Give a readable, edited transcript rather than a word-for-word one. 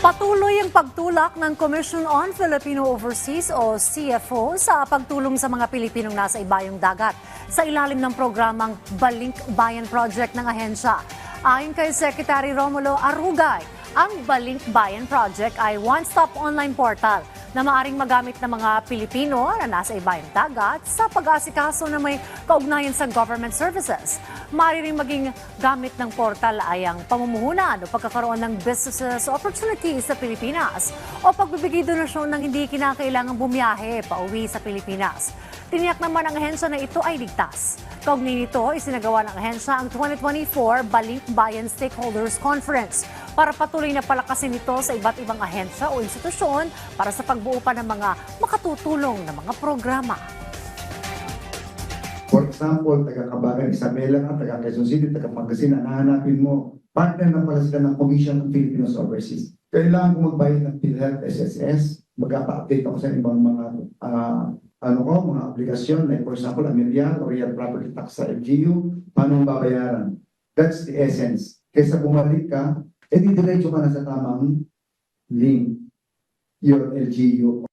Patuloy ang pagtulak ng Commission on Filipino Overseas o CFO sa pagtulong sa mga Pilipinong nasa ibayong dagat sa ilalim ng programang Balink Bayan Project ng ahensya. Ayon kay Secretary Romulo Arugay, ang Balink Bayan Project ay one-stop online portal na maaring magamit ng mga Pilipino na nasa ibayong dagat sa pag-aasikaso na may kaugnayan sa government services. Maaari ring maging gamit ng portal ay ang pamumuhunan o pagkakaroon ng business opportunities sa Pilipinas o pagbibigay donasyon ng hindi kinakailangang bumiyahe pauwi sa Pilipinas. Tiniyak naman ang ahensya na ito ay ligtas. Kaugnay nito, isinagawa ng ahensya ang 2024 Balink Bayan Stakeholders Conference para patuloy na palakasin ito sa iba't ibang ahensya o institusyon para sa pagbuo pa ng mga makatutulong na mga programa. For example, taga-Kabagan, Isabela, taga-Quezon City, taga-Pangasinan, nahanapin mo, partner na pala sila ng Commission on Filipinos Overseas. Kailangan ko magbayad ng PhilHealth, SSS, magpa-update ako sa ibang mga mga obligasyon, like for example, Amerial or Real Property Tax sa LGU, paano babayaran? That's the essence. Kaysa bumalik ka, diretso ka na sa tamang link, your LGU.